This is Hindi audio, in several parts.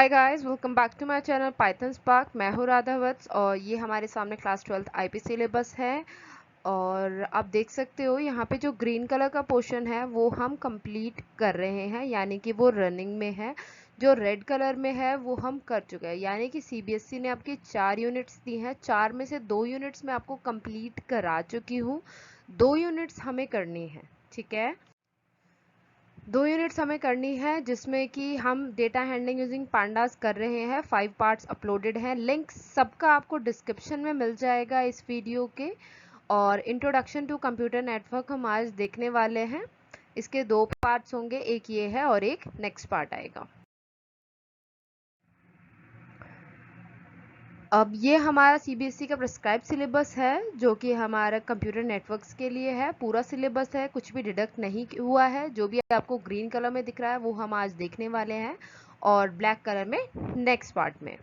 Hi guys, welcome back to my channel Python Spark. मैं हूँ राधा वत्स और ये हमारे सामने क्लास 12th आईपी सिलेबस है। और आप देख सकते हो यहाँ पे जो ग्रीन कलर का पोर्शन है वो हम कंप्लीट कर रहे हैं, यानी कि वो रनिंग में है। जो रेड कलर में है वो हम कर चुके हैं, यानी कि सीबीएसई ने आपकी 4 यूनिट्स दी हैं। 4 में से 2 यूनिट्स मैं आपको कंप्लीट करा चुकी हूँ, 2 यूनिट्स हमें करनी है। ठीक है, 2 यूनिट्स हमें करनी है जिसमें कि हम डेटा हैंडलिंग यूजिंग पांडास कर रहे हैं। 5 पार्ट्स अपलोडेड हैं, लिंक सबका आपको डिस्क्रिप्शन में मिल जाएगा इस वीडियो के। और इंट्रोडक्शन टू कंप्यूटर नेटवर्क हम आज देखने वाले हैं। इसके 2 पार्ट्स होंगे, एक ये है और एक नेक्स्ट पार्ट आएगा। अब ये हमारा सीबीएसई का प्रिस्क्राइब सिलेबस है जो कि हमारा कंप्यूटर नेटवर्क्स के लिए है। पूरा सिलेबस है, कुछ भी डिडक्ट नहीं हुआ है। जो भी आपको ग्रीन कलर में दिख रहा है वो हम आज देखने वाले हैं, और ब्लैक कलर में नेक्स्ट पार्ट में।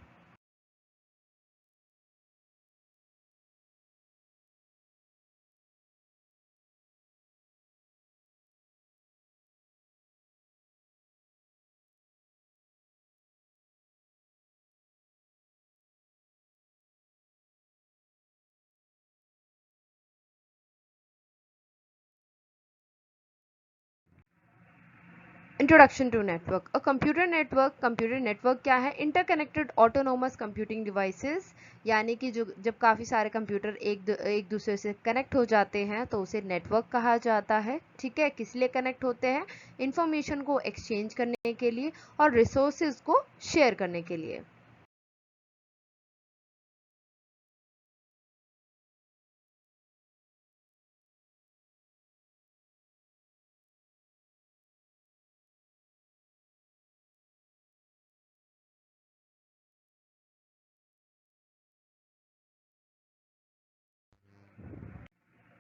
Introduction to network. A computer network क्या है? इंटरकनेक्टेड ऑटोनोमस कंप्यूटिंग डिवाइसेस, यानी कि जो जब काफ़ी सारे कंप्यूटर एक दूसरे से कनेक्ट हो जाते हैं तो उसे नेटवर्क कहा जाता है। ठीक है, किस लिए कनेक्ट होते हैं? इंफॉर्मेशन को एक्सचेंज करने के लिए और रिसोर्सेज को शेयर करने के लिए।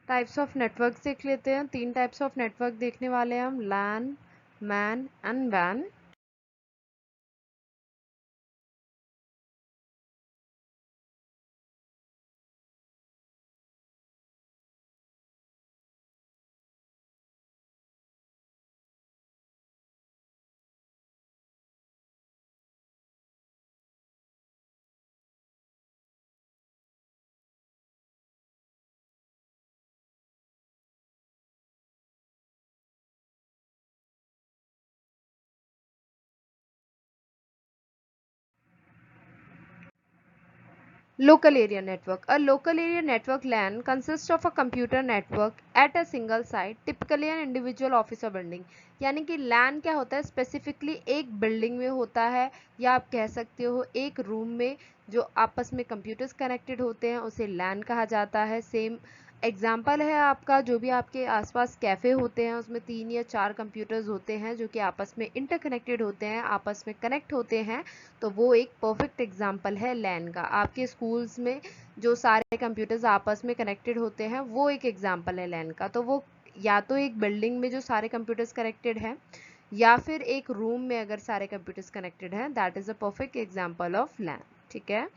टाइप्स ऑफ नेटवर्क देख लेते हैं। 3 टाइप्स ऑफ नेटवर्क देखने वाले हैं हम, लैन, मैन एंड वैन। Local area network. A local area network LAN consists of a computer network at a single site, typically an individual office or building. यानी कि LAN क्या होता है? स्पेसिफिकली एक बिल्डिंग में होता है, या आप कह सकते हो एक रूम में जो आपस में कंप्यूटर्स कनेक्टेड होते हैं उसे LAN कहा जाता है। सेम एग्जाम्पल है आपका, जो भी आपके आसपास कैफ़े होते हैं उसमें 3 या 4 कंप्यूटर्स होते हैं जो कि आपस में इंटरकनेक्टेड होते हैं, आपस में कनेक्ट होते हैं, तो वो एक परफेक्ट एग्जाम्पल है लैन का। आपके स्कूल्स में जो सारे कंप्यूटर्स आपस में कनेक्टेड होते हैं वो एक एग्जाम्पल है लैन का। तो वो या तो एक बिल्डिंग में जो सारे कंप्यूटर्स कनेक्टेड हैं, या फिर एक रूम में अगर सारे कंप्यूटर्स कनेक्टेड हैं, that is a perfect example of LAN. ठीक है,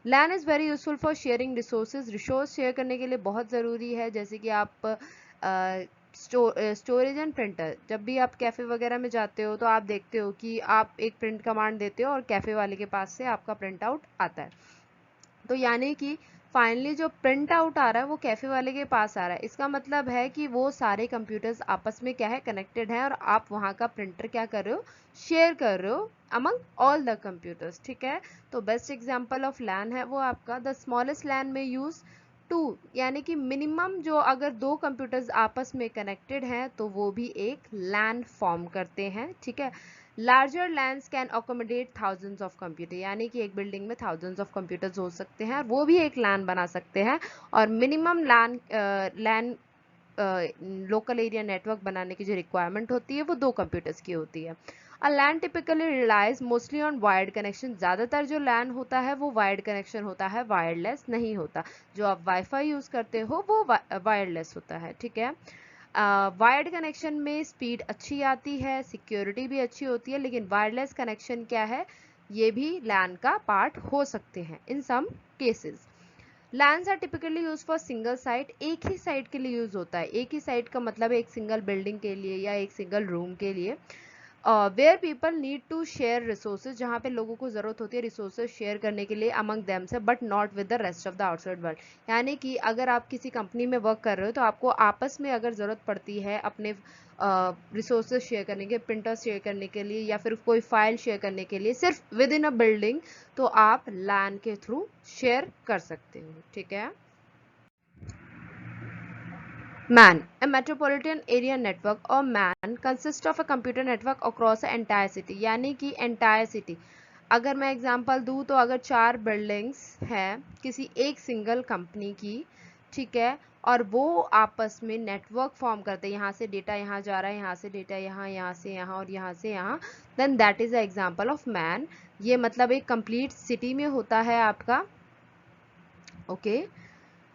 LAN is very useful for sharing resources. Resource share करने के लिए बहुत ज़रूरी है, जैसे कि आप स्टोरेज एंड प्रिंटर। जब भी आप कैफ़े वगैरह में जाते हो तो आप देखते हो कि आप एक प्रिंट कमांड देते हो और कैफ़े वाले के पास से आपका प्रिंट आउट आता है। तो यानी कि फाइनली जो प्रिंट आउट आ रहा है वो कैफ़े वाले के पास आ रहा है। इसका मतलब है कि वो सारे कंप्यूटर्स आपस में क्या है? कनेक्टेड है, और आप वहाँ का प्रिंटर क्या कर रहे हो? शेयर कर रहे हो अमंग ऑल द कंप्यूटर्स। ठीक है, तो बेस्ट एग्जांपल ऑफ लैन है वो आपका द स्मॉलेस्ट लैन में यूज टू, यानी कि मिनिमम जो अगर 2 कंप्यूटर्स आपस में कनेक्टेड हैं तो वो भी एक लैन फॉर्म करते हैं। ठीक है, larger lens can accommodate thousands of computer, यानी कि एक बिल्डिंग में थाउजेंड्स ऑफ कंप्यूटर्स हो सकते हैं, वो भी एक लैन बना सकते हैं। और मिनिमम लैन लोकल एरिया नेटवर्क बनाने की जो रिक्वायरमेंट होती है वो 2 कंप्यूटर्स की होती है। A LAN typically relies mostly on wired connection. ज़्यादातर जो लैन होता है वो वायर्ड कनेक्शन होता है, वायरलेस नहीं होता। जो आप वाईफाई यूज़ करते हो वो वायरलेस होता है। ठीक है, वायर्ड कनेक्शन में स्पीड अच्छी आती है, सिक्योरिटी भी अच्छी होती है, लेकिन वायरलेस कनेक्शन क्या है? ये भी लैन का पार्ट हो सकते हैं in some cases. LANs are typically use for single site. एक ही साइट के लिए यूज होता है। एक ही साइट का मतलब एक सिंगल बिल्डिंग के लिए या एक सिंगल रूम के लिए। Where people need to share resources, जहाँ पे लोगों को ज़रूरत होती है रिसोर्सेज शेयर करने के लिए अमंग देम से, but not with the rest of the outside world. यानी कि अगर आप किसी कंपनी में वर्क कर रहे हो तो आपको आपस में अगर ज़रूरत पड़ती है अपने रिसोर्सेज शेयर करने के, प्रिंटर्स शेयर करने के लिए या फिर कोई फाइल शेयर करने के लिए सिर्फ विद इन अ बिल्डिंग, तो आप लैन के थ्रू शेयर कर सकते हो। ठीक है। MAN, a metropolitan area network or MAN consists of a computer network across an entire city, यानी कि entire city। अगर मैं एग्जांपल दूँ तो अगर 4 बिल्डिंग्स हैं किसी एक सिंगल कंपनी की, ठीक है, और वो आपस में नेटवर्क फॉर्म करते हैं, यहाँ से डेटा यहाँ जा रहा है, यहाँ से डेटा यहाँ, यहाँ से यहाँ और यहाँ से यहाँ, then that is a example of MAN. ये मतलब एक कंप्लीट सिटी में होता है आपका। Okay.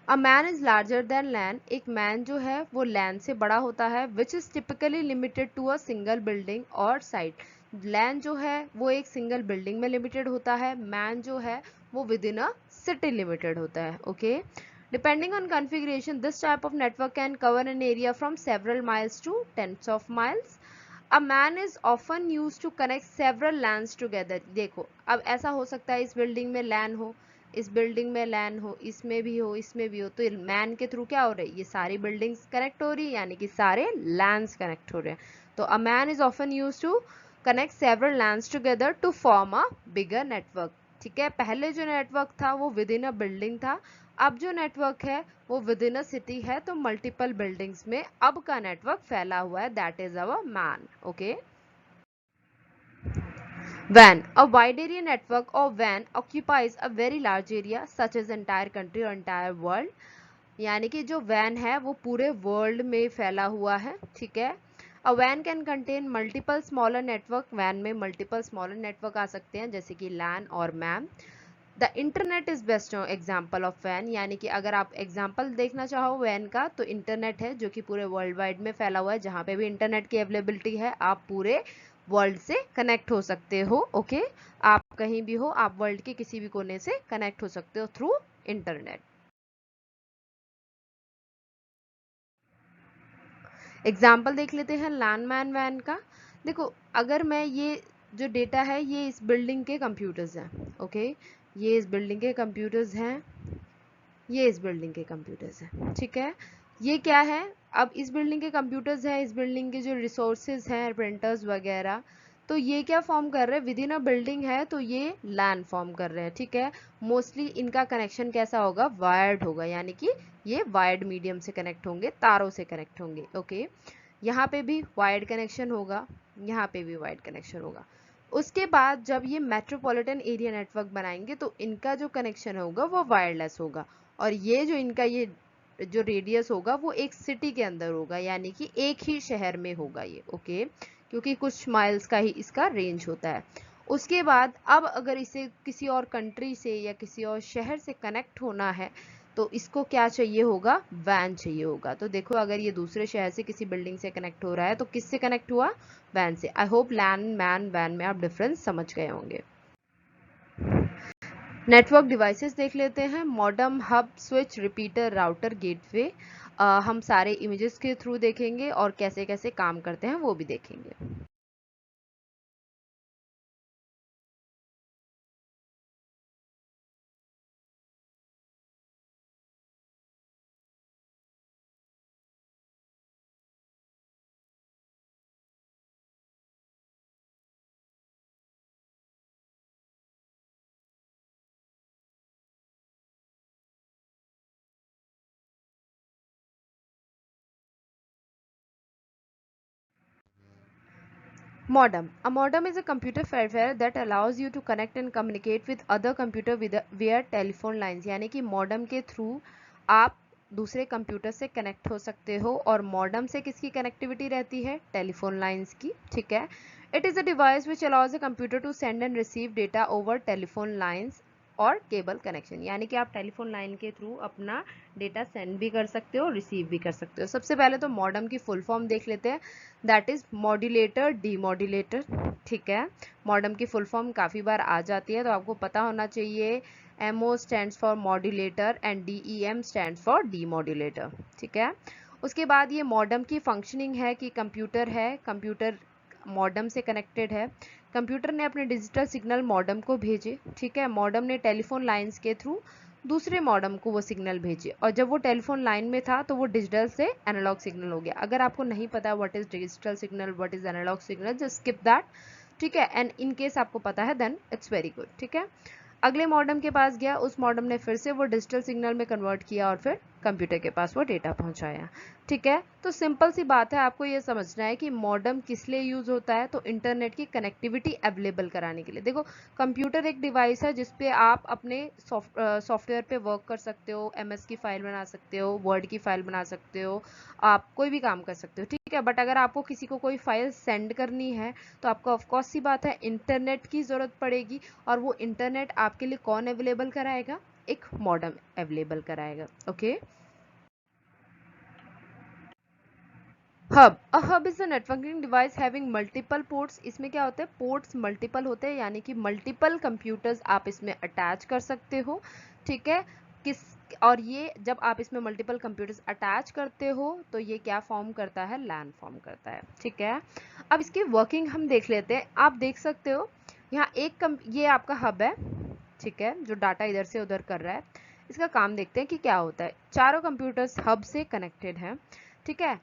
A MAN is larger than LAN, एक मैन जो है वो लैंड से बड़ा होता है, which is typically limited to a single building और साइट। लैंड जो है वो एक सिंगल बिल्डिंग में लिमिटेड होता है, मैन जो है वो within a city limited होता है। Okay. Depending on configuration this type of network can cover an area from several miles to tens of miles. A MAN is often use to connect several LANs together. देखो अब ऐसा हो सकता है इस बिल्डिंग में लैन हो, इस बिल्डिंग में लैन हो, इसमें भी हो, इसमें भी हो, तो मैन के थ्रू क्या हो रहा है, ये सारी बिल्डिंग्स कनेक्ट हो रही है, यानी कि सारे लैंड्स कनेक्ट हो रहे हैं। तो a MAN is often use to connect several LANs together to form a bigger network. ठीक है। पहले जो नेटवर्क था वो विद इन अ बिल्डिंग था, अब जो नेटवर्क है वो विद इन अ सिटी है, तो मल्टीपल बिल्डिंग्स में अब का नेटवर्क फैला हुआ है, that is our man. Okay. WAN, a wide area network or WAN occupies a very large area such as entire country or entire world। यानी कि जो WAN है वो पूरे वर्ल्ड में फैला हुआ है। ठीक है। A WAN can contain multiple smaller network, WAN में multiple smaller network आ सकते हैं जैसे कि LAN और MAN। The internet is best example of वैन, यानी कि अगर आप एग्जाम्पल देखना चाहो वैन का तो इंटरनेट है जो कि पूरे वर्ल्ड वाइड में फैला हुआ है, जहाँ पे भी इंटरनेट की अवेलेबिलिटी है आप पूरे वर्ल्ड से कनेक्ट हो सकते हो। ओके। आप कहीं भी हो, आप वर्ल्ड के किसी भी कोने से कनेक्ट हो सकते हो थ्रू इंटरनेट। एग्जाम्पल देख लेते हैं लैंडमैन वैन का। देखो अगर मैं ये जो डेटा है ये इस बिल्डिंग के कंप्यूटर्स हैं। ओके। ये इस बिल्डिंग के कंप्यूटर्स हैं, ये इस बिल्डिंग के कंप्यूटर्स हैं। ठीक है। ये क्या है, अब इस बिल्डिंग के कंप्यूटर्स हैं, इस बिल्डिंग के जो रिसोर्सेज हैं प्रिंटर्स वगैरह, तो ये क्या फॉर्म कर रहे हैं, विद इन अ बिल्डिंग है तो ये लैन फॉर्म कर रहे हैं। ठीक है। मोस्टली इनका कनेक्शन कैसा होगा, वायर्ड होगा, यानी कि ये वायर्ड मीडियम से कनेक्ट होंगे, तारों से कनेक्ट होंगे। ओके। यहाँ पे भी वायर्ड कनेक्शन होगा, यहाँ पे भी वायर्ड कनेक्शन होगा। उसके बाद जब ये मेट्रोपॉलिटन एरिया नेटवर्क बनाएंगे तो इनका जो कनेक्शन होगा वो वायरलेस होगा, और ये जो इनका ये जो रेडियस होगा वो एक सिटी के अंदर होगा, यानी कि एक ही शहर में होगा ये। ओके। क्योंकि कुछ माइल्स का ही इसका रेंज होता है। उसके बाद अब अगर इसे किसी और कंट्री से या किसी और शहर से कनेक्ट होना है तो इसको क्या चाहिए होगा, वैन चाहिए होगा। तो देखो अगर ये दूसरे शहर से किसी बिल्डिंग से कनेक्ट हो रहा है तो किससे कनेक्ट हुआ, वैन से। आई होप लैन मैन वैन में आप डिफरेंस समझ गए होंगे। नेटवर्क डिवाइसेस देख लेते हैं। Modem, hub, switch, repeater, router, gateway. हम सारे इमेजेस के थ्रू देखेंगे और कैसे कैसे काम करते हैं वो भी देखेंगे। Modem. A modem is a computer firmware that allows you to connect and communicate with other computer via telephone lines। यानी कि modem के थ्रू आप दूसरे कंप्यूटर से कनेक्ट हो सकते हो, और मॉडम से किसकी कनेक्टिविटी रहती है, टेलीफोन लाइंस की। ठीक है। It is a device which allows a computer to send and receive data over telephone lines और केबल कनेक्शन। यानी कि आप टेलीफोन लाइन के थ्रू अपना डेटा सेंड भी कर सकते हो, रिसीव भी कर सकते हो। सबसे पहले तो मॉडम की फुल फॉर्म देख लेते हैं, दैट इज मॉड्यूलेटर डीमॉड्यूलेटर। ठीक है। मॉडम की फुल फॉर्म काफ़ी बार आ जाती है तो आपको पता होना चाहिए। MO stands for modulator and DEM stands for demodulator. ठीक है। उसके बाद ये मॉडम की फंक्शनिंग है कि कंप्यूटर है, कंप्यूटर मॉडम से कनेक्टेड है। कंप्यूटर ने अपने डिजिटल सिग्नल मॉडम को भेजे, ठीक है। मॉडम ने टेलीफोन लाइंस के थ्रू दूसरे मॉडम को वो सिग्नल भेजे, और जब वो टेलीफोन लाइन में था तो वो डिजिटल से एनालॉग सिग्नल हो गया। अगर आपको नहीं पता what is digital signal, what is analog signal, just skip that, ठीक है। एंड इन केस आपको पता है देन इट्स वेरी गुड, ठीक है। अगले मॉडम के पास गया, उस मॉडम ने फिर से वो डिजिटल सिग्नल में कन्वर्ट किया और फिर कंप्यूटर के पास वो डेटा पहुंचाया, ठीक है। तो सिंपल सी बात है, आपको ये समझना है कि मॉडम किस लिए यूज होता है, तो इंटरनेट की कनेक्टिविटी अवेलेबल कराने के लिए। देखो, कंप्यूटर एक डिवाइस है जिसपे आप अपने सॉफ्टवेयर पे वर्क कर सकते हो, एमएस की फाइल बना सकते हो, वर्ड की फाइल बना सकते हो, आप कोई भी काम कर सकते हो, ठीक है। बट अगर आपको किसी को कोई फाइल सेंड करनी है तो आपको ऑफकोर्स सी बात है इंटरनेट की जरूरत पड़ेगी, और वो इंटरनेट आपके लिए कौन अवेलेबल कराएगा, एक मॉडम अवेलेबल कराएगा, okay. Hub, a hub is a networking device having multiple ports. इसमें क्या होता है, पोर्ट्स मल्टीपल होते हैं, यानी कि मल्टीपल कंप्यूटर्स आप इसमें अटैच कर सकते हो, ठीक है। किस और ये जब आप इसमें मल्टीपल कंप्यूटर्स अटैच करते हो तो ये क्या फॉर्म करता है, लैन फॉर्म करता है, ठीक है। अब इसकी वर्किंग हम देख लेते हैं। आप देख सकते हो यहाँ ये आपका हब है, ठीक है, जो डाटा इधर से उधर कर रहा है। इसका काम देखते हैं कि क्या होता है। चारों कंप्यूटर्स हब से कनेक्टेड हैं, ठीक है।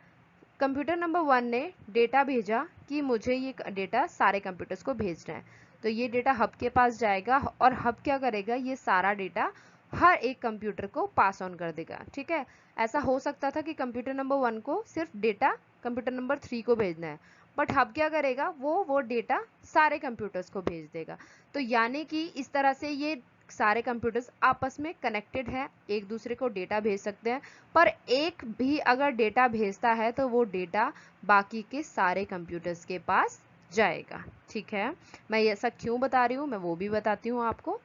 कंप्यूटर नंबर 1 ने डेटा भेजा कि मुझे ये डेटा सारे कंप्यूटर्स को भेजना है, तो ये डेटा हब के पास जाएगा और हब क्या करेगा, ये सारा डेटा हर एक कंप्यूटर को पास ऑन कर देगा, ठीक है। ऐसा हो सकता था कि कंप्यूटर नंबर 1 को सिर्फ डेटा कंप्यूटर नंबर 3 को भेजना है, बट हब क्या करेगा, वो डेटा सारे कंप्यूटर्स को भेज देगा। तो यानी कि इस तरह से ये सारे कंप्यूटर्स आपस में कनेक्टेड हैं, एक दूसरे को डेटा भेज सकते हैं, पर एक भी अगर डेटा भेजता है तो वो डेटा बाकी के सारे कंप्यूटर्स के पास जाएगा, ठीक है। मैं ये ऐसा क्यों बता रही हूँ, मैं वो भी बताती हूँ आपको।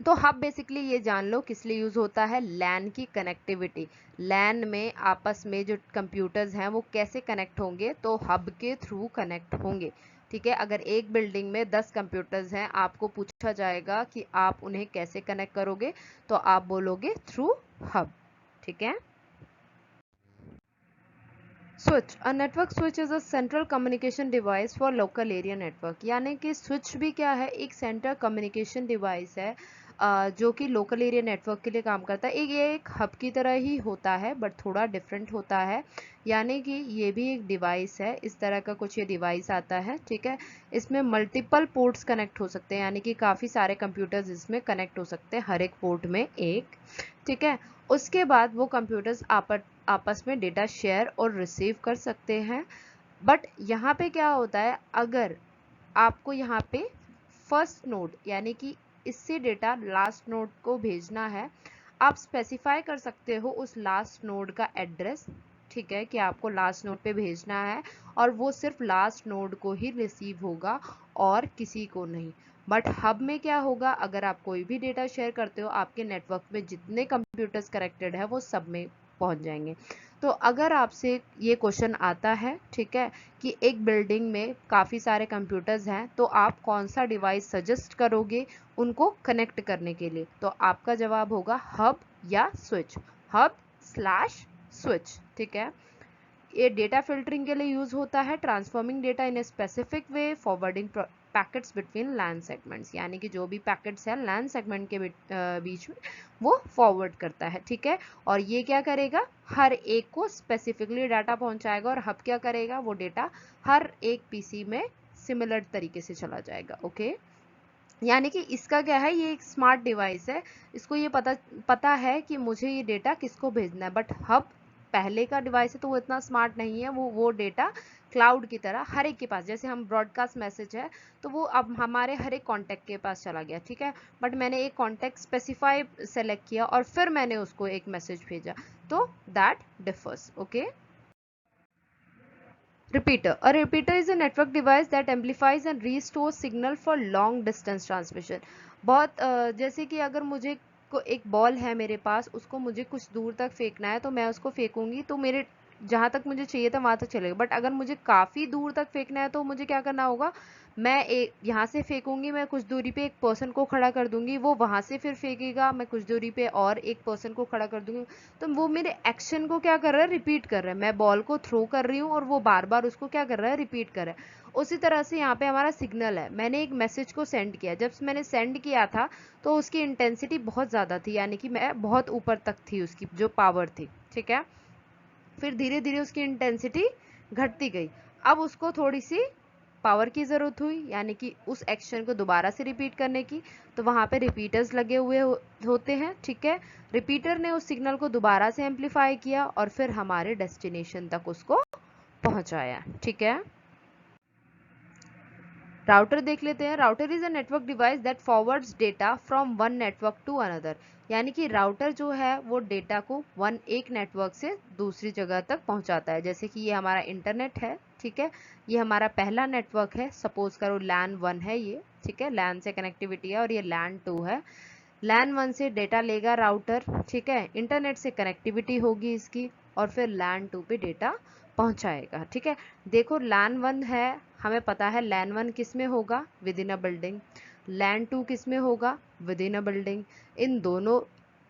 तो हब बेसिकली ये जान लो किस लिए यूज होता है, लैन की कनेक्टिविटी। लैन में आपस में जो कंप्यूटर्स हैं वो कैसे कनेक्ट होंगे, तो हब के थ्रू कनेक्ट होंगे, ठीक है। अगर एक बिल्डिंग में 10 कंप्यूटर्स हैं, आपको पूछा जाएगा कि आप उन्हें कैसे कनेक्ट करोगे, तो आप बोलोगे थ्रू हब, ठीक है। Switch, a network switch is a central communication device for local area network. यानी कि स्विच भी क्या है, एक सेंट्रल कम्युनिकेशन डिवाइस है जो कि लोकल एरिया नेटवर्क के लिए काम करता है। ये एक हब की तरह ही होता है बट थोड़ा डिफरेंट होता है, यानी कि ये भी एक डिवाइस है, इस तरह का कुछ ये डिवाइस आता है, ठीक है। इसमें मल्टीपल पोर्ट्स कनेक्ट हो सकते हैं, यानी कि काफ़ी सारे कंप्यूटर्स इसमें कनेक्ट हो सकते हैं, हर एक पोर्ट में एक, ठीक है। उसके बाद वो कंप्यूटर्स आपस में डेटा शेयर और रिसीव कर सकते हैं। बट यहाँ पे क्या होता है, अगर आपको यहाँ पे फर्स्ट नोड यानी कि इससे डेटा लास्ट नोड को भेजना है, आप स्पेसिफाई कर सकते हो उस लास्ट नोड का एड्रेस, ठीक है, कि आपको लास्ट नोड पे भेजना है और वो सिर्फ लास्ट नोड को ही रिसीव होगा और किसी को नहीं। बट हब में क्या होगा, अगर आप कोई भी डेटा शेयर करते हो, आपके नेटवर्क में जितने कंप्यूटर्स कनेक्टेड है वो सब में पहुंच जाएंगे। तो अगर आपसे ये क्वेश्चन आता है, ठीक है, कि एक बिल्डिंग में काफ़ी सारे कंप्यूटर्स हैं, तो आप कौन सा डिवाइस सजेस्ट करोगे उनको कनेक्ट करने के लिए, तो आपका जवाब होगा हब या स्विच, हब स्लैश स्विच, ठीक है। ये डेटा फिल्टरिंग के लिए यूज होता है, transforming data in a specific way, forwarding packets between LAN segments, यानी कि जो भी पैकेट्स है लैन सेगमेंट के बीच में वो फॉरवर्ड करता है, ठीक है। और ये क्या करेगा, हर एक को स्पेसिफिकली डाटा पहुंचाएगा, और हब क्या करेगा, वो डेटा हर एक पीसी में सिमिलर तरीके से चला जाएगा, ओके। यानी कि इसका क्या है, ये एक स्मार्ट डिवाइस है, इसको ये पता है कि मुझे ये डेटा किसको भेजना है। बट हब पहले का डिवाइस है तो वो इतना स्मार्ट नहीं है, वो डेटा क्लाउड की तरह हर एक के पास, जैसे हम ब्रॉडकास्ट मैसेज है तो वो अब हमारे हर एक कॉन्टैक्ट के पास चला गया, ठीक है। बट मैंने एक कॉन्टैक्ट स्पेसिफाई सेलेक्ट किया और फिर मैंने उसको एक मैसेज भेजा, तो that differs, okay. Repeater. A repeater is a network device that amplifies and restores signal for long distance transmission. बहुत जैसे कि अगर मुझे एक बॉल है मेरे पास, उसको मुझे कुछ दूर तक फेंकना है तो मैं उसको फेंकूंगी तो मेरे जहां तक मुझे चाहिए था वहां तक चलेगा, बट अगर मुझे काफी दूर तक फेंकना है तो मुझे क्या करना होगा, मैं यहाँ से फेंकूंगी, मैं कुछ दूरी पे एक पर्सन को खड़ा कर दूंगी, वो वहां से फिर फेंकेगा, मैं कुछ दूरी पे और एक पर्सन को खड़ा कर दूंगी, तो वो मेरे एक्शन को क्या कर रहा है, रिपीट कर रहा है। मैं बॉल को थ्रो कर रही हूँ और वो बार बार उसको क्या कर रहा है, रिपीट कर रहा है। उसी तरह से यहाँ पे हमारा सिग्नल है, मैंने एक मैसेज को सेंड किया, जब मैंने सेंड किया था तो उसकी इंटेंसिटी बहुत ज्यादा थी, यानी कि मैं बहुत ऊपर तक थी, उसकी जो पावर थी, ठीक है। फिर धीरे धीरे उसकी इंटेंसिटी घटती गई, अब उसको थोड़ी सी पावर की जरूरत हुई, यानी कि उस एक्शन को दोबारा से रिपीट करने की, तो वहां पे रिपीटर्स लगे हुए होते हैं, ठीक है। रिपीटर ने उस सिग्नल को दोबारा से एम्पलीफाई किया और फिर हमारे डेस्टिनेशन तक उसको पहुंचाया, ठीक है। राउटर देख लेते हैं। Router is a network device that forwards data from one network to another, यानी कि राउटर जो है वो डेटा को एक नेटवर्क से दूसरी जगह तक पहुंचाता है। जैसे कि ये हमारा इंटरनेट है, ठीक है, ये हमारा पहला नेटवर्क है, सपोज करो लैन 1 है ये, ठीक है, लैन से कनेक्टिविटी है, और ये लैन 2 है। लैन 1 से डेटा लेगा राउटर, ठीक है, इंटरनेट से कनेक्टिविटी होगी इसकी, और फिर लैन 2 पे डेटा पहुंचाएगा, ठीक है। देखो लैन 1 है, हमें पता है लैन 1 किस में होगा, विद इन अ बिल्डिंग, लैन 2 किस में होगा, विद इन अ बिल्डिंग। इन दोनों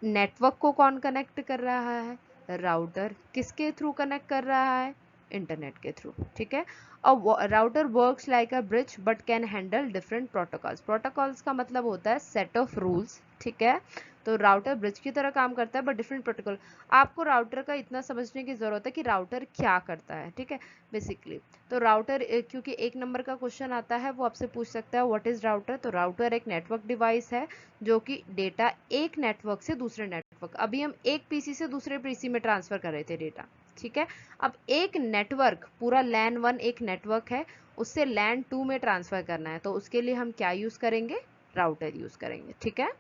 नेटवर्क को कौन कनेक्ट कर रहा है, राउटर। किसके थ्रू कनेक्ट कर रहा है, इंटरनेट के थ्रू, ठीक है। और router works like a bridge but can handle different protocols. Protocols का मतलब होता है सेट ऑफ रूल्स, ठीक है। तो राउटर ब्रिज की तरह काम करता है बट डिफरेंट प्रोटोकॉल। आपको राउटर का इतना समझने की जरूरत है कि राउटर क्या करता है, ठीक है, बेसिकली। तो राउटर, क्योंकि एक नंबर का क्वेश्चन आता है, वो आपसे पूछ सकता है व्हाट इज राउटर। तो राउटर एक नेटवर्क डिवाइस है जो कि डेटा एक नेटवर्क से दूसरे नेटवर्क, अभी हम एक पीसी से दूसरे पीसी में ट्रांसफर कर रहे थे डेटा, ठीक है। अब एक नेटवर्क, पूरा लैन 1 एक नेटवर्क है, उससे लैन 2 में ट्रांसफर करना है, तो उसके लिए हम क्या यूज करेंगे, राउटर यूज करेंगे, ठीक है।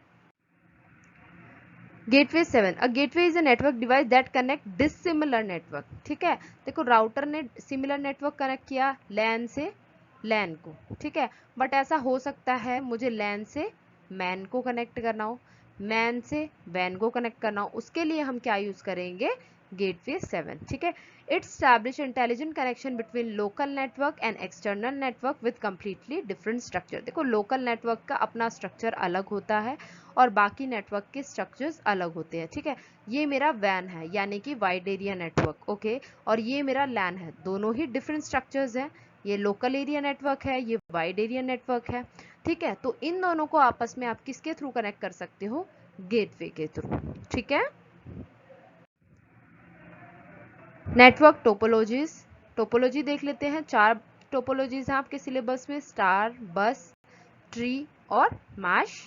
Gateway 7, a gateway is a network device that connect dissimilar network, ठीक है। देखो राउटर ने सिमिलर नेटवर्क कनेक्ट किया लैन से लैन को, ठीक है, बट ऐसा हो सकता है मुझे लैन से मैन को कनेक्ट करना हो, मैन से वैन को कनेक्ट करना हो, उसके लिए हम क्या यूज करेंगे, गेटवे 7, ठीक है। It establish intelligent connection between local network and external network with completely different structure. देखो लोकल नेटवर्क का अपना स्ट्रक्चर अलग होता है और बाकी नेटवर्क के स्ट्रक्चर्स अलग होते हैं, ठीक है। ये मेरा वैन है, यानी कि वाइड एरिया नेटवर्क, ओके, और ये मेरा लैन है, दोनों ही डिफरेंट स्ट्रक्चर्स हैं। ये लोकल एरिया नेटवर्क है, ये वाइड एरिया नेटवर्क है, ठीक है। तो इन दोनों को आपस में आप किसके थ्रू कनेक्ट कर सकते हो, गेटवे के थ्रू, ठीक है। नेटवर्क टोपोलॉजीज, टोपोलॉजी देख लेते हैं। 4 टोपोलॉजीज हैं आपके सिलेबस में, स्टार, बस, ट्री और mash.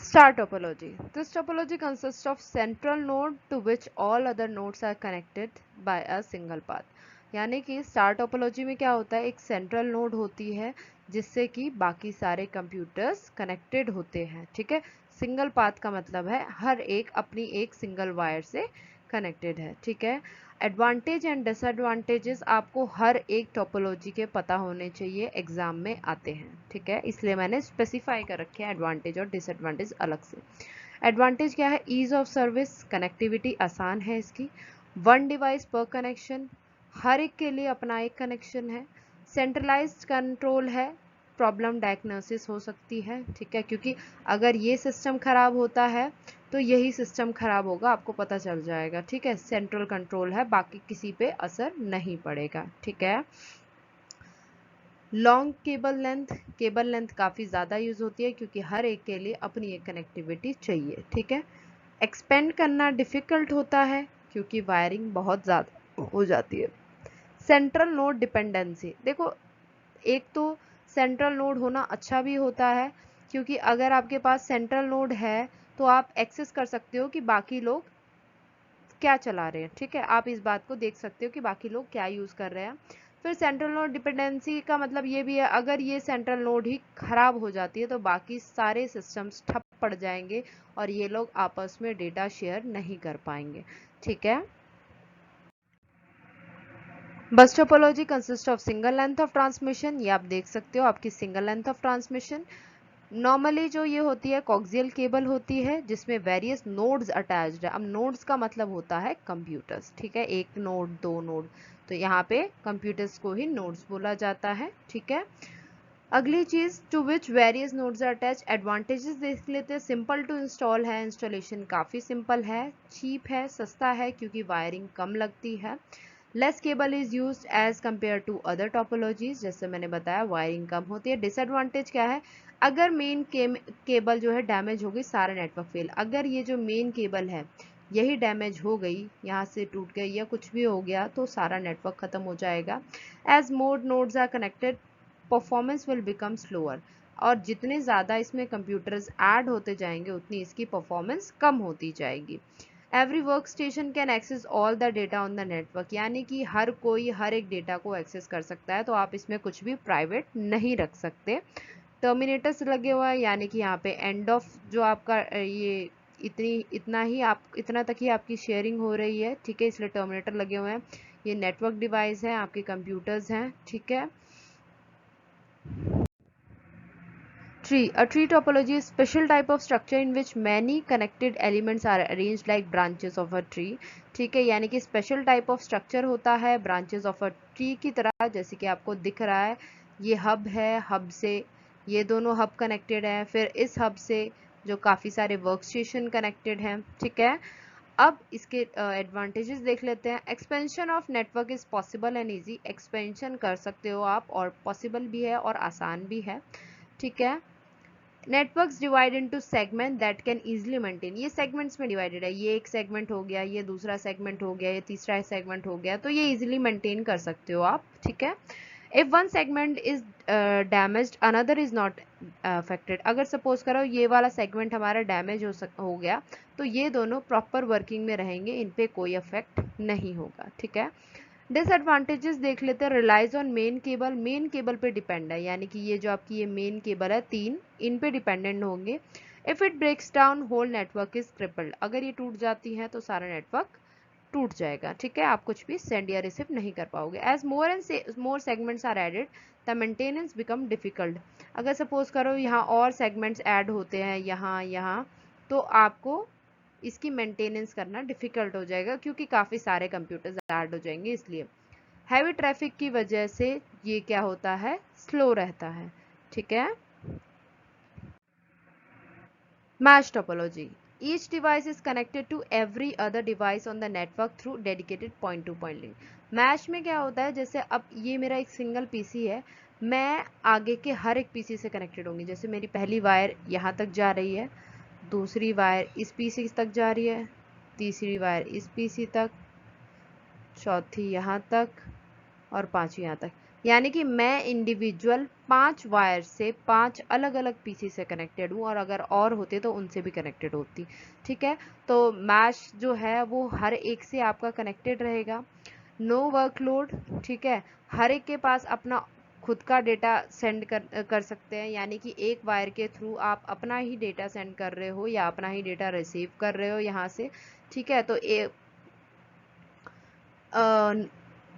Star topology. This topology consists of central node to which all other nodes are connected by a single path. यानी कि स्टार टोपोलॉजी में क्या होता है, एक सेंट्रल नोड होती है जिससे कि बाकी सारे कंप्यूटर्स कनेक्टेड होते हैं, ठीक है। सिंगल पाथ का मतलब है हर एक अपनी एक सिंगल वायर से कनेक्टेड है, ठीक है। एडवांटेज एंड डिसएडवांटेजेस आपको हर एक टोपोलॉजी के पता होने चाहिए, एग्जाम में आते हैं, ठीक है, इसलिए मैंने स्पेसिफाई कर रखे हैं एडवांटेज और डिसएडवांटेज अलग से। एडवांटेज क्या है, ईज ऑफ सर्विस, कनेक्टिविटी आसान है इसकी, वन डिवाइस पर कनेक्शन, हर एक के लिए अपना एक कनेक्शन है, सेंट्रलाइज्ड कंट्रोल है, प्रॉब्लम डायग्नोसिस हो सकती है, ठीक है, क्योंकि अगर ये सिस्टम खराब होता है तो यही सिस्टम खराब होगा, आपको पता चल जाएगा, ठीक है। सेंट्रल कंट्रोल है, बाकी किसी पे असर नहीं पड़ेगा, ठीक है। लॉन्ग केबल लेंथ काफ़ी ज़्यादा यूज़ होती है क्योंकि हर एक के लिए अपनी एक कनेक्टिविटी चाहिए, ठीक है। एक्सपेंड करना डिफ़िकल्ट होता है क्योंकि वायरिंग बहुत ज़्यादा हो जाती है। सेंट्रल नोड डिपेंडेंसी, देखो एक तो सेंट्रल नोड होना अच्छा भी होता है क्योंकि अगर आपके पास सेंट्रल नोड है तो आप एक्सेस कर सकते हो कि बाकी लोग क्या चला रहे हैं, ठीक है। आप इस बात को देख सकते हो कि बाकी लोग क्या यूज़ कर रहे हैं। फिर सेंट्रल नोड डिपेंडेंसी का मतलब ये भी है, अगर ये सेंट्रल नोड ही खराब हो जाती है तो बाकी सारे सिस्टम्स ठप पड़ जाएंगे और ये लोग आपस में डेटा शेयर नहीं कर पाएंगे, ठीक है। बस topology consist of single length of transmission, ये आप देख सकते हो आपकी single length of transmission. Normally जो ये होती है कोक्सियल केबल होती है जिसमें वेरियस नोड्स अटैच्ड है। अब नोड्स का मतलब होता है कंप्यूटर्स, ठीक है, एक नोड दो नोड, तो यहाँ पे कंप्यूटर्स को ही नोड्स बोला जाता है, ठीक है। अगली चीज to which various nodes are attach, advantages देख लेते हैं। सिंपल टू इंस्टॉल है, इंस्टॉलेशन काफी सिंपल है, चीप है, सस्ता है क्योंकि वायरिंग कम लगती है। Less cable is used as compare to other topologies, जैसे मैंने बताया वायरिंग कम होती है। डिसएडवांटेज क्या है, अगर मेन केबल जो है डैमेज हो गई, सारा नेटवर्क फेल। अगर ये जो मेन केबल है यही डैमेज हो गई, यहाँ से टूट गई या कुछ भी हो गया तो सारा नेटवर्क खत्म हो जाएगा। As more nodes are connected performance will become slower, और जितने ज़्यादा इसमें कंप्यूटर्स ऐड होते जाएंगे उतनी इसकी परफॉर्मेंस कम होती जाएगी। Every work station can access all the data on the network, यानी कि हर कोई हर एक डेटा को एक्सेस कर सकता है, तो आप इसमें कुछ भी प्राइवेट नहीं रख सकते। टर्मिनेटर्स लगे हुआ है, यानी कि यहाँ पे एंड ऑफ जो आपका ये इतना तक ही आपकी शेयरिंग हो रही है, ठीक है, इसलिए टर्मिनेटर लगे हुए हैं। ये नेटवर्क डिवाइस है, आपके कंप्यूटर्स हैं, ठीक है। Tree. A tree topology is a special type of structure in which many connected elements are arranged like branches of a tree. ठीक है, यानी कि स्पेशल टाइप ऑफ स्ट्रक्चर होता है ब्रांचेस ऑफ अ ट्री की तरह, जैसे कि आपको दिख रहा है ये हब है, हब से ये दोनों हब कनेक्टेड हैं, फिर इस हब से जो काफ़ी सारे वर्क स्टेशन कनेक्टेड हैं, ठीक है। अब इसके एडवांटेजेस देख लेते हैं। Expansion of network is possible and easy, expansion कर सकते हो आप और पॉसिबल भी है और आसान भी है, ठीक है। Networks divide into segment that can easily maintain, ये सेगमेंट्स में डिवाइडेड है, ये एक सेगमेंट हो गया, ये दूसरा सेगमेंट हो गया, ये तीसरा सेगमेंट हो गया, तो ये इजीली मेंटेन कर सकते हो आप, ठीक है। If one segment is damaged another is not affected, अगर सपोज करो ये वाला सेगमेंट हमारा डैमेज हो गया तो ये दोनों प्रॉपर वर्किंग में रहेंगे, इन पे कोई इफेक्ट नहीं होगा, ठीक है। डिसएडवांटेजेस देख लेते हैं। Relies on main cable, main cable पे डिपेंड है, यानी कि ये जो आपकी ये मेन केबल है तीन, इन पे डिपेंडेंट होंगे। If it breaks down whole network is crippled, अगर ये टूट जाती है तो सारा नेटवर्क टूट जाएगा, ठीक है, आप कुछ भी सेंड या रिसीव नहीं कर पाओगे। As more and more segments are added the maintenance become difficult, अगर सपोज करो यहाँ और सेगमेंट्स ऐड होते हैं यहाँ तो आपको इसकी मेंटेनेंस करना डिफिकल्ट हो जाएगा क्योंकि काफ़ी सारे कंप्यूटर्स ऐड हो जाएंगे, इसलिए हैवी ट्रैफिक की वजह से ये क्या होता है, स्लो रहता है, ठीक है। Mesh topology, each device is connected to every other device on the network through dedicated point to point link. Mesh में क्या होता है, जैसे अब ये मेरा एक सिंगल पीसी है, मैं आगे के हर एक पीसी से कनेक्टेड होंगी, जैसे मेरी पहली वायर यहाँ तक जा रही है, दूसरी वायर इस पीसी तक जा रही है, तीसरी वायर इस पीसी तक, चौथी यहाँ तक और पांचवी यहाँ तक, यानी कि मैं इंडिविजुअल 5 वायर से 5 अलग अलग पीसी से कनेक्टेड हूँ, और अगर और होते तो उनसे भी कनेक्टेड होती, ठीक है। तो मैश जो है वो हर एक से आपका कनेक्टेड रहेगा। नो वर्कलोड, ठीक है, हर एक के पास अपना खुद का डेटा सेंड कर सकते हैं, यानी कि एक वायर के थ्रू आप अपना ही डेटा सेंड कर रहे हो या अपना ही डेटा रिसीव कर रहे हो यहाँ से, ठीक है। तो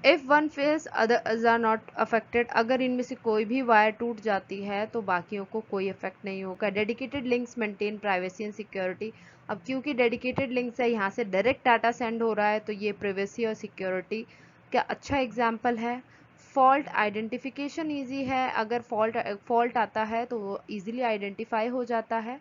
if one phase others are not affected, अगर इनमें से कोई भी वायर टूट जाती है तो बाकियों को कोई इफेक्ट नहीं होगा। Dedicated links maintain privacy and security, अब क्योंकि डेडिकेटेड लिंक्स है, यहाँ से डायरेक्ट डाटा सेंड हो रहा है तो ये प्राइवेसी और सिक्योरिटी का अच्छा एग्जाम्पल है। फॉल्ट आइडेंटिफिकेशन ईजी है, अगर फॉल्ट आता है तो वो ईजिली आइडेंटिफाई हो जाता है।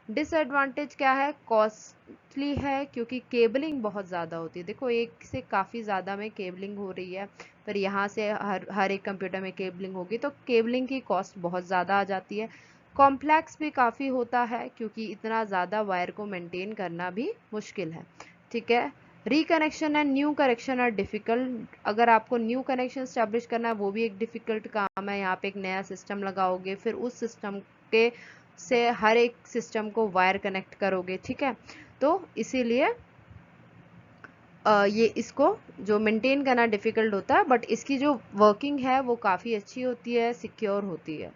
डिसएडवांटेज क्या है, कॉस्टली है क्योंकि केबलिंग बहुत ज़्यादा होती है, देखो एक से काफ़ी ज़्यादा में केबलिंग हो रही है, फिर यहाँ से हर एक कंप्यूटर में केबलिंग होगी तो केबलिंग की कॉस्ट बहुत ज़्यादा आ जाती है। कॉम्प्लेक्स भी काफ़ी होता है क्योंकि इतना ज़्यादा वायर को मेंटेन करना भी मुश्किल है, ठीक है। Reconnection and new connection are difficult, अगर आपको न्यू कनेक्शन स्टैब्लिश करना है वो भी एक डिफिकल्ट काम है, यहाँ पे एक नया सिस्टम लगाओगे, फिर उस सिस्टम के से हर एक सिस्टम को वायर कनेक्ट करोगे, ठीक है। तो इसीलिए ये इसको जो मेंटेन करना डिफिकल्ट होता है, बट इसकी जो वर्किंग है वो काफ़ी अच्छी होती है, सिक्योर होती है।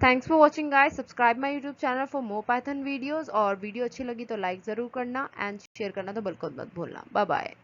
Thanks for watching guys, subscribe my YouTube channel for more Python videos. और वीडियो अच्छी लगी तो लाइक ज़रूर करना एंड शेयर करना तो बिल्कुल मत भूलना। Bye bye.